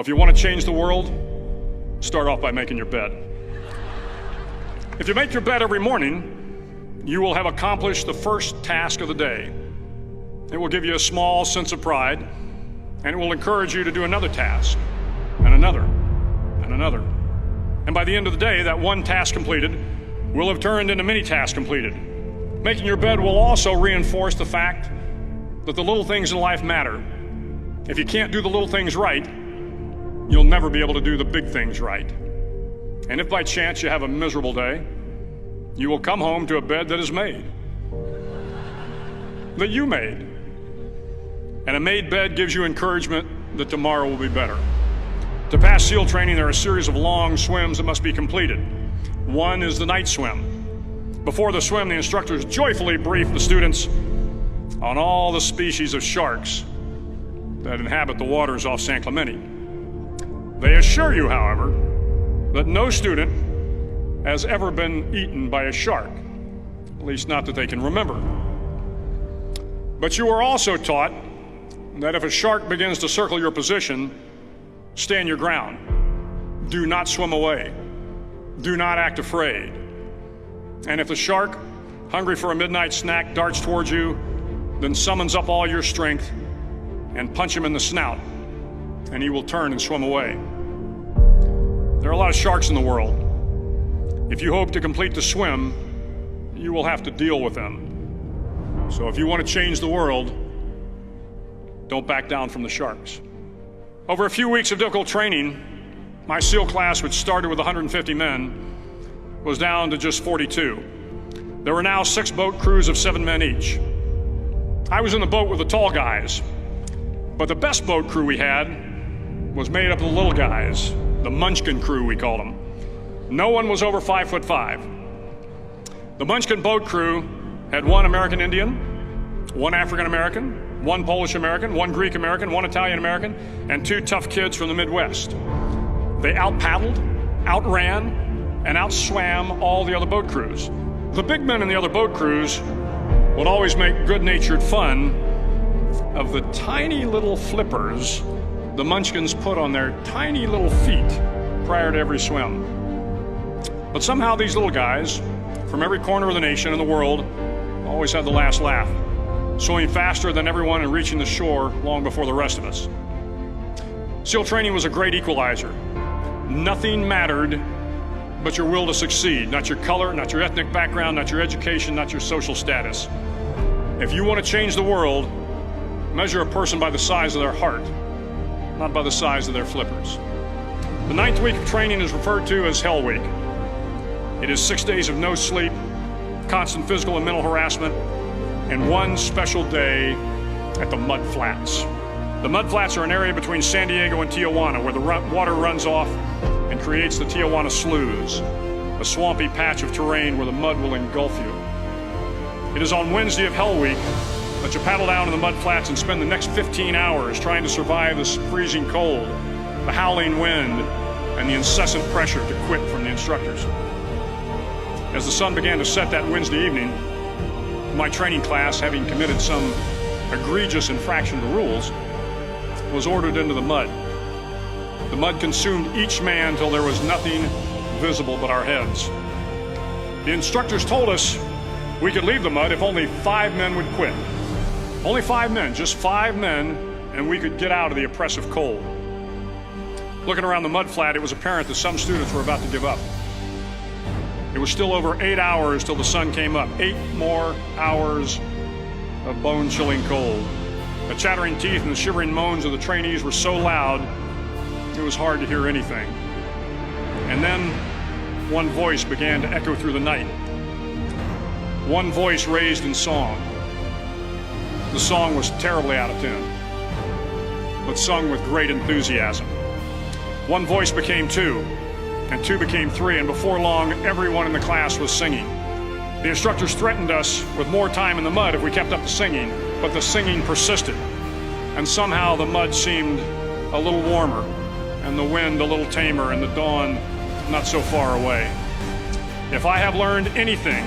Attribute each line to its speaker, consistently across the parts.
Speaker 1: If you want to change the world, start off by making your bed. If you make your bed every morning, you will have accomplished the first task of the day. It will give you a small sense of pride, and it will encourage you to do another task, and another, and another. And by the end of the day, that one task completed will have turned into many tasks completed. Making your bed will also reinforce the fact that the little things in life matter. If you can't do the little things right, you'll never be able to do the big things right. And if by chance you have a miserable day, you will come home to a bed that is made, that you made. And a made bed gives you encouragement that tomorrow will be better. To pass SEAL training, there are a series of long swims that must be completed. One is the night swim. Before the swim, the instructors joyfully brief the students on all the species of sharks that inhabit the waters off San Clemente. They assure you, however, that no student has ever been eaten by a shark, at least not that they can remember. But you are also taught that if a shark begins to circle your position, stand your ground. Do not swim away. Do not act afraid. And if the shark, hungry for a midnight snack, darts towards you, then summons up all your strength and punch him in the snout, and he will turn and swim away. There are a lot of sharks in the world. If you hope to complete the swim, you will have to deal with them. So if you want to change the world, don't back down from the sharks. Over a few weeks of difficult training, my SEAL class, which started with 150 men, was down to just 42. There were now 6 boat crews of 7 men each. I was in the boat with the tall guys, but the best boat crew we had was made up of the little guys, the Munchkin crew, we called them. No one was over 5'5". The Munchkin boat crew had 1 American Indian, 1 African American, 1 Polish American, 1 Greek American, 1 Italian American, and 2 tough kids from the Midwest. They out-paddled, outran, and outswam all the other boat crews. The big men in the other boat crews would always make good-natured fun of the tiny little flippers the Munchkins put on their tiny little feet prior to every swim. But somehow these little guys from every corner of the nation and the world always had the last laugh, swimming faster than everyone and reaching the shore long before the rest of us. SEAL training was a great equalizer. Nothing mattered but your will to succeed, not your color, not your ethnic background, not your education, not your social status. If you want to change the world, measure a person by the size of their heart, not by the size of their flippers. The 9th week of training is referred to as Hell Week. It is 6 days of no sleep, constant physical and mental harassment, and 1 special day at the Mud Flats. The Mud Flats are an area between San Diego and Tijuana where the water runs off and creates the Tijuana Sloughs, a swampy patch of terrain where the mud will engulf you. It is on Wednesday of Hell Week that you paddle down to the Mud Flats and spend the next 15 hours trying to survive this freezing cold, the howling wind, and the incessant pressure to quit from the instructors. As the sun began to set that Wednesday evening, my training class, having committed some egregious infraction to rules, was ordered into the mud. The mud consumed each man till there was nothing visible but our heads. The instructors told us we could leave the mud if only 5 men would quit. Only 5 men, just 5 men, and we could get out of the oppressive cold. Looking around the mud flat, it was apparent that some students were about to give up. It was still over 8 hours till the sun came up. 8 more hours of bone-chilling cold. The chattering teeth and the shivering moans of the trainees were so loud, it was hard to hear anything. And then one voice began to echo through the night. One voice raised in song. The song was terribly out of tune, but sung with great enthusiasm. One voice became 2, and 2 became 3, and before long, everyone in the class was singing. The instructors threatened us with more time in the mud if we kept up the singing, but the singing persisted, and somehow the mud seemed a little warmer, and the wind a little tamer, and the dawn not so far away. If I have learned anything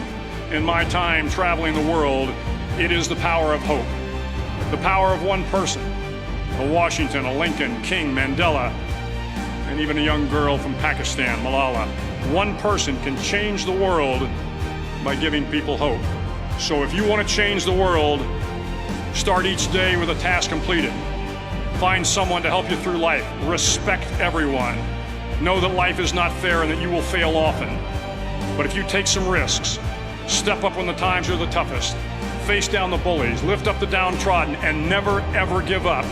Speaker 1: in my time traveling the world, it is the power of hope. The power of one person, a Washington, a Lincoln, King, Mandela, and even a young girl from Pakistan, Malala. One person can change the world by giving people hope. So if you want to change the world, start each day with a task completed. Find someone to help you through life. Respect everyone. Know that life is not fair and that you will fail often. But if you take some risks, step up when the times are the toughest, face down the bullies, lift up the downtrodden, and never ever give up.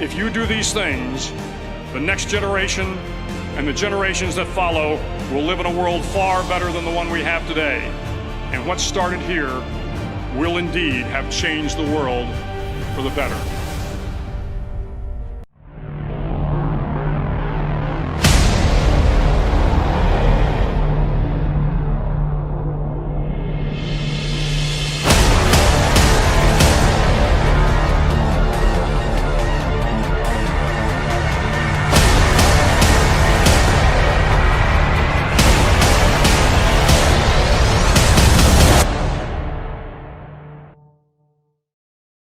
Speaker 1: If you do these things, the next generation and the generations that follow will live in a world far better than the one we have today. And what started here will indeed have changed the world for the better.